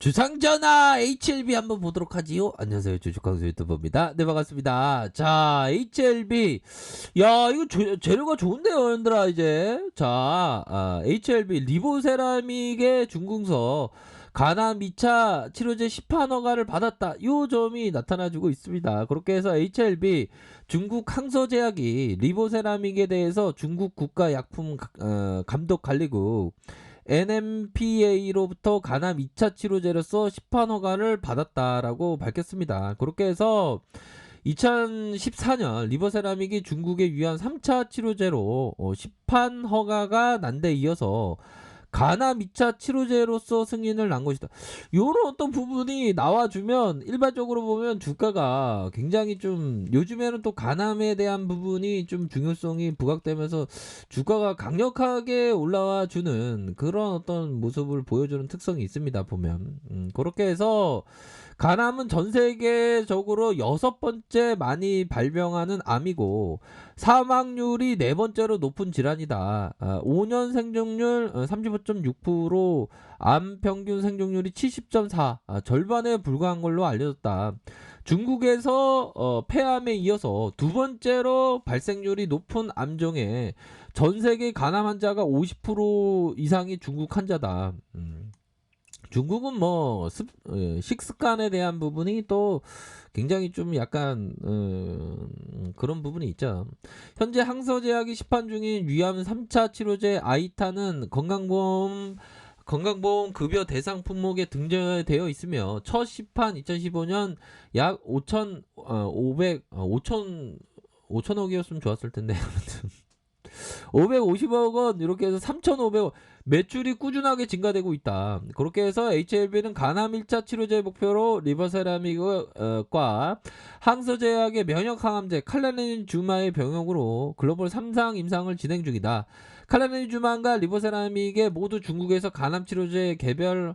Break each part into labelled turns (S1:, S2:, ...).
S1: 주상전화 HLB 한번 보도록 하지요. 안녕하세요, 주식광수 유튜버입니다. 네, 반갑습니다. 자, HLB. 야, 이거 재료가 좋은데요, 여러분들아. 이제 자, HLB 리보세라믹의 중궁서 가나 2차 치료제 시판 허가를 받았다. 요 점이 나타나주고 있습니다. 그렇게 해서 HLB 중국 항서제약이 리보세라믹에 대해서 중국 국가약품 감독관리국 NMPA로부터 간암 2차 치료제로서 시판 허가를 받았다라고 밝혔습니다. 그렇게 해서 2014년 리버세라믹이 중국에 유한 3차 치료제로 시판 허가가 난 데 이어서 간암 2차 치료제로서 승인을 난 것이다. 요런 어떤 부분이 나와주면 일반적으로 보면 주가가 굉장히 좀 요즘에는 또 간암에 대한 부분이 좀 중요성이 부각되면서 주가가 강력하게 올라와 주는 그런 어떤 모습을 보여주는 특성이 있습니다. 보면 그렇게 해서 간암은 전 세계적으로 6번째 많이 발병하는 암이고 사망률이 4번째로 높은 질환이다. 5년 생존율 35.6%, 암 평균 생존율이 70.4, 절반에 불과한 걸로 알려졌다. 중국에서 폐암에 이어서 두 번째로 발생률이 높은 암종에 전 세계 간암 환자가 50% 이상이 중국 환자다. 중국은 뭐 식습관에 대한 부분이 또 굉장히 좀 약간 그런 부분이 있죠. 현재 항서제약이 시판 중인 위암 3차 치료제 아이타는 건강보험 급여 대상 품목에 등재되어 있으며 첫 시판 2015년 약 5천억이었으면 좋았을 텐데 아무튼 550억 원 이렇게 해서 3,500억 매출이 꾸준하게 증가되고 있다. 그렇게 해서 HLB는 간암 1차 치료제 목표로 리버세라믹과 항서제약의 면역항암제 칼라네닌주마의 병역으로 글로벌 3상 임상을 진행 중이다. 칼라네닌주마과 리버세라믹의 모두 중국에서 간암 치료제 개별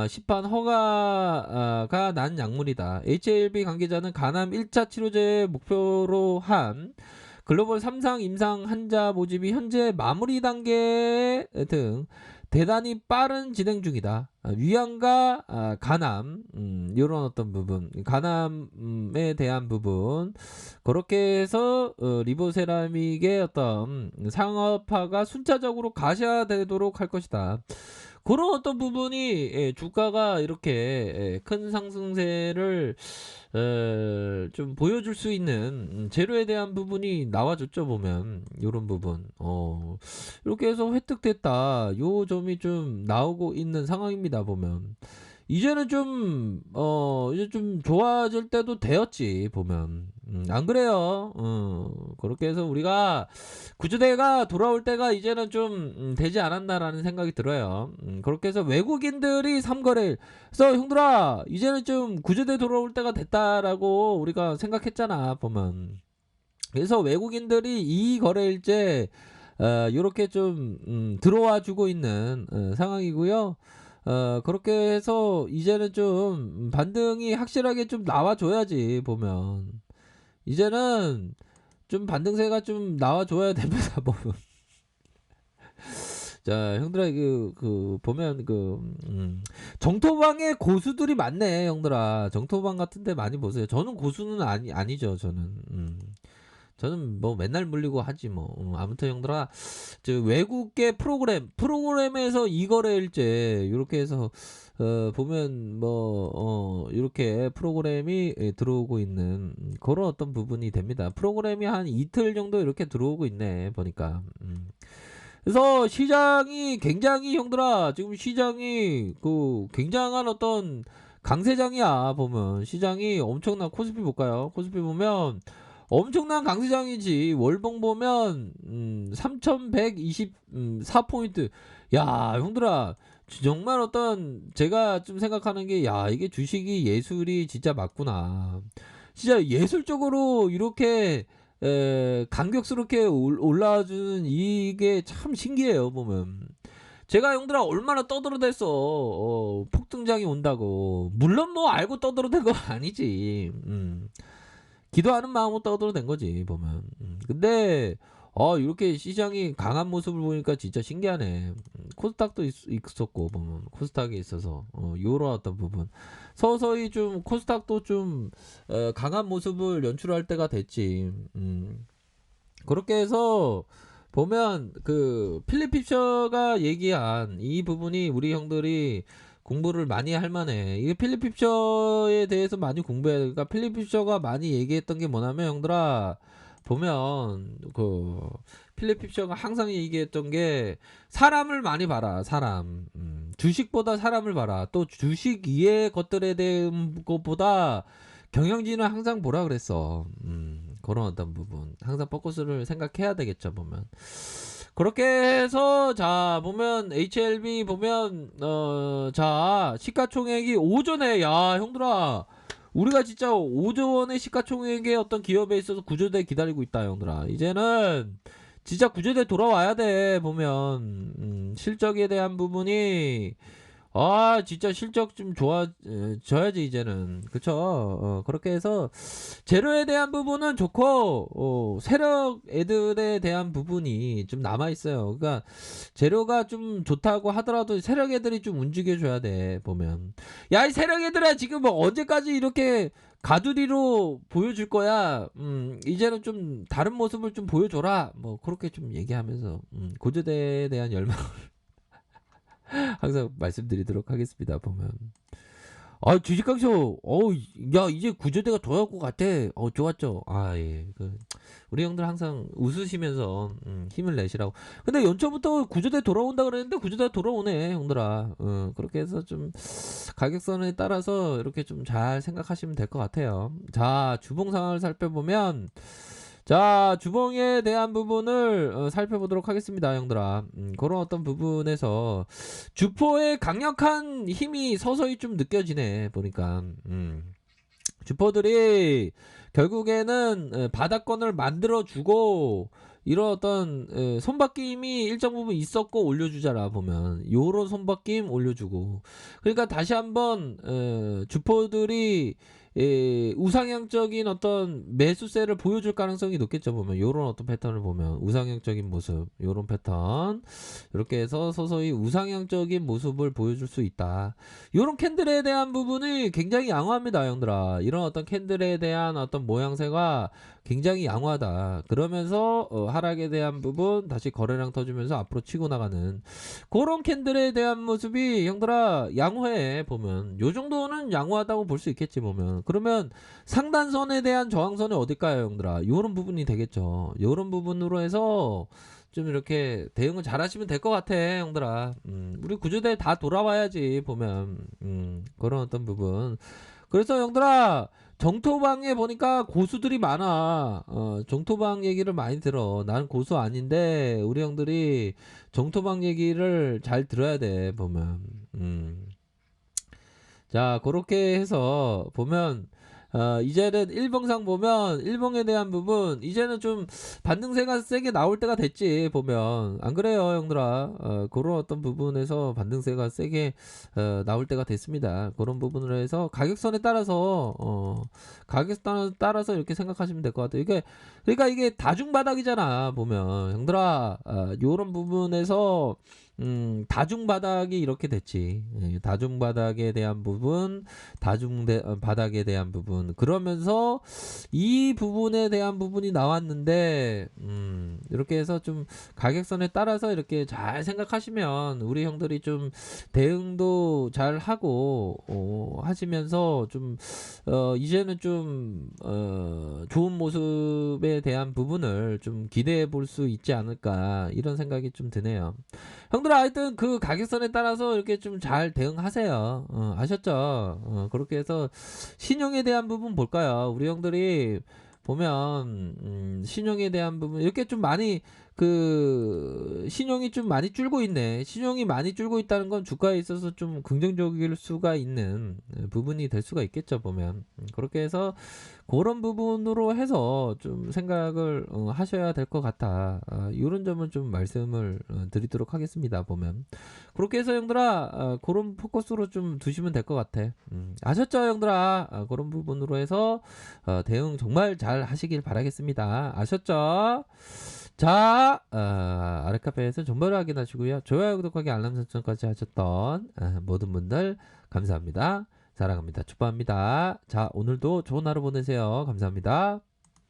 S1: 시판 허가가 난 약물이다. HLB 관계자는 간암 1차 치료제 목표로 한 글로벌 3상 임상 환자 모집이 현재 마무리 단계 등 대단히 빠른 진행 중이다. 위암과 간암 이런 어떤 부분, 간암에 대한 부분 그렇게 해서 리보세라믹의 어떤 상업화가 순차적으로 가시화되도록 할 것이다. 그런 어떤 부분이 주가가 이렇게 큰 상승세를 좀 보여줄 수 있는 재료에 대한 부분이 나와줬죠. 보면 요런 부분 이렇게 해서 획득됐다 요 점이 좀 나오고 있는 상황입니다. 보면 이제는 좀 이제 좀 좋아질 때도 되었지. 보면 안 그래요. 그렇게 해서 우리가 구조대가 돌아올 때가 이제는 좀 되지 않았나라는 생각이 들어요. 그렇게 해서 외국인들이 삼거래일 그래서 형들아 이제는 좀 구조대 돌아올 때가 됐다라고 우리가 생각했잖아. 보면 그래서 외국인들이 이 거래일째 이렇게 좀 들어와 주고 있는 상황이고요. 그렇게 해서 이제는 좀 반등이 확실하게 좀 나와줘야지. 보면 이제는 좀 반등세가 좀 나와줘야 됩니다. 보면 자 형들아 보면 정토방에 고수들이 많네. 형들아 정토방 같은데 많이 보세요. 저는 고수는 아니죠. 저는 뭐 맨날 물리고 하지 뭐. 아무튼 형들아 저 외국계 프로그램에서 이거래일제 이렇게 해서 보면 뭐 이렇게 프로그램이 들어오고 있는 그런 어떤 부분이 됩니다. 프로그램이 한 이틀 정도 이렇게 들어오고 있네 보니까. 그래서 시장이 굉장히 형들아 지금 시장이 굉장한 어떤 강세장이야. 보면 시장이 엄청난 코스피 볼까요? 코스피 보면 엄청난 강세장이지. 월봉 보면 3124포인트. 야 형들아 정말 어떤 제가 좀 생각하는 게 야 이게 주식이 예술이 진짜 맞구나. 진짜 예술적으로 이렇게 감격스럽게 올라와주는 이게 참 신기해요. 보면 제가 형들아 얼마나 떠들어댔어. 폭등장이 온다고. 물론 뭐 알고 떠들어댄 거 아니지. 기도하는 마음으로 떠들어댄 거지. 보면 근데 이렇게 시장이 강한 모습을 보니까 진짜 신기하네. 코스닥도 있었고 보면 코스닥에 있어서 요런 어떤 부분 서서히 좀 코스닥도 좀 강한 모습을 연출할 때가 됐지. 그렇게 해서 보면 그 필립 핍셔가 얘기한 이 부분이 우리 형들이 공부를 많이 할 만해. 이게 필립 핍셔에 대해서 많이 공부해야 돼. 그러니까 필립 핍셔가 많이 얘기했던 게 뭐냐면 형들아 보면 그 필립 핍셔가 항상 얘기했던 게 사람을 많이 봐라. 사람. 주식보다 사람을 봐라. 또 주식 이외의 것들에 대한 것보다 경영진은 항상 보라 그랬어. 그런 어떤 부분 항상 포커스를 생각해야 되겠죠. 보면 그렇게 해서 자 보면 HLB 보면 자 시가총액이 오전에 야 형들아 우리가 진짜 5조 원의 시가총액의 어떤 기업에 있어서 구조대 기다리고 있다 형들아. 이제는 진짜 구조대 돌아와야 돼. 보면 실적에 대한 부분이 진짜 실적 좀 좋아져야지 이제는. 그쵸? 그렇게 해서 재료에 대한 부분은 좋고 세력 애들에 대한 부분이 좀 남아 있어요. 그러니까 재료가 좀 좋다고 하더라도 세력 애들이 좀 움직여 줘야 돼. 보면 야 이 세력 애들아 지금 뭐 언제까지 이렇게 가두리로 보여줄 거야. 이제는 좀 다른 모습을 좀 보여줘라. 뭐 그렇게 좀 얘기하면서 고조대에 대한 열망 항상 말씀드리도록 하겠습니다. 보면 주식강쇼 야 이제 구조대가 돌아올 것 같아. 좋았죠. 예. 우리 형들 항상 웃으시면서 힘을 내시라고. 근데 연초부터 구조대 돌아온다 그랬는데 구조대 돌아오네 형들아. 그렇게 해서 좀 가격선에 따라서 이렇게 좀 잘 생각하시면 될 것 같아요. 자 주봉 상황을 살펴보면 자 주봉에 대한 부분을 살펴보도록 하겠습니다 형들아. 그런 어떤 부분에서 주포의 강력한 힘이 서서히 좀 느껴지네 보니까. 주포들이 결국에는 바닥권을 만들어주고 이런 어떤 손바뀜이 일정 부분 있었고 올려주잖아. 보면 요런 손바뀜 올려주고 그러니까 다시 한번 주포들이 우상향적인 어떤 매수세를 보여줄 가능성이 높겠죠. 보면 요런 어떤 패턴을 보면 우상향적인 모습 요런 패턴 이렇게 해서 서서히 우상향적인 모습을 보여줄 수 있다. 요런 캔들에 대한 부분이 굉장히 양호합니다 형들아. 이런 어떤 캔들에 대한 어떤 모양새가 굉장히 양호하다. 그러면서 하락에 대한 부분 다시 거래량 터지면서 앞으로 치고 나가는 그런 캔들에 대한 모습이 형들아 양호해. 보면 요 정도는 양호하다고 볼 수 있겠지. 보면 그러면 상단선에 대한 저항선이 어딜까요 형들아. 요런 부분이 되겠죠. 요런 부분으로 해서 좀 이렇게 대응을 잘 하시면 될 것 같아 형들아. 우리 구조대 다 돌아와야지. 보면 그런 어떤 부분. 그래서 형들아 정토방에 보니까 고수들이 많아. 정토방 얘기를 많이 들어. 나는 고수 아닌데 우리 형들이 정토방 얘기를 잘 들어야 돼. 보면 자 그렇게 해서 보면 이제는 일봉상 보면 일봉에 대한 부분 이제는 좀 반등세가 세게 나올 때가 됐지. 보면 안 그래요 형들아. 그런 어떤 부분에서 반등세가 세게 나올 때가 됐습니다. 그런 부분으로 해서 가격선에 따라서 가격선에 따라서 이렇게 생각하시면 될 것 같아요. 이게 그러니까 이게 다중바닥이잖아. 보면 형들아 요런 부분에서 다중바닥이 이렇게 됐지. 다중바닥에 대한 부분, 바닥에 대한 부분. 그러면서 이 부분에 대한 부분이 나왔는데, 이렇게 해서 좀 가격선에 따라서 이렇게 잘 생각하시면 우리 형들이 좀 대응도 잘 하고, 하시면서 좀, 이제는 좀, 좋은 모습에 대한 부분을 좀 기대해 볼 수 있지 않을까. 이런 생각이 좀 드네요. 형들아 하여튼 그 가격선에 따라서 이렇게 좀 잘 대응하세요. 아셨죠? 그렇게 해서 신용에 대한 부분 볼까요? 우리 형들이 보면 신용에 대한 부분 이렇게 좀 많이 그 신용이 좀 많이 줄고 있네. 신용이 많이 줄고 있다는 건 주가에 있어서 좀 긍정적일 수가 있는 부분이 될 수가 있겠죠. 보면 그렇게 해서 그런 부분으로 해서 좀 생각을 하셔야 될 것 같아. 이런 점은 좀 말씀을 드리도록 하겠습니다. 보면 그렇게 해서 형들아 그런 포커스로 좀 두시면 될 것 같아. 아셨죠 형들아? 그런 부분으로 해서 대응 정말 잘 하시길 바라겠습니다. 아셨죠? 자, 아랫카페에서 정보를 확인하시고요. 좋아요, 구독하기, 알람 설정까지 하셨던 모든 분들 감사합니다. 사랑합니다. 축복합니다. 자, 오늘도 좋은 하루 보내세요. 감사합니다.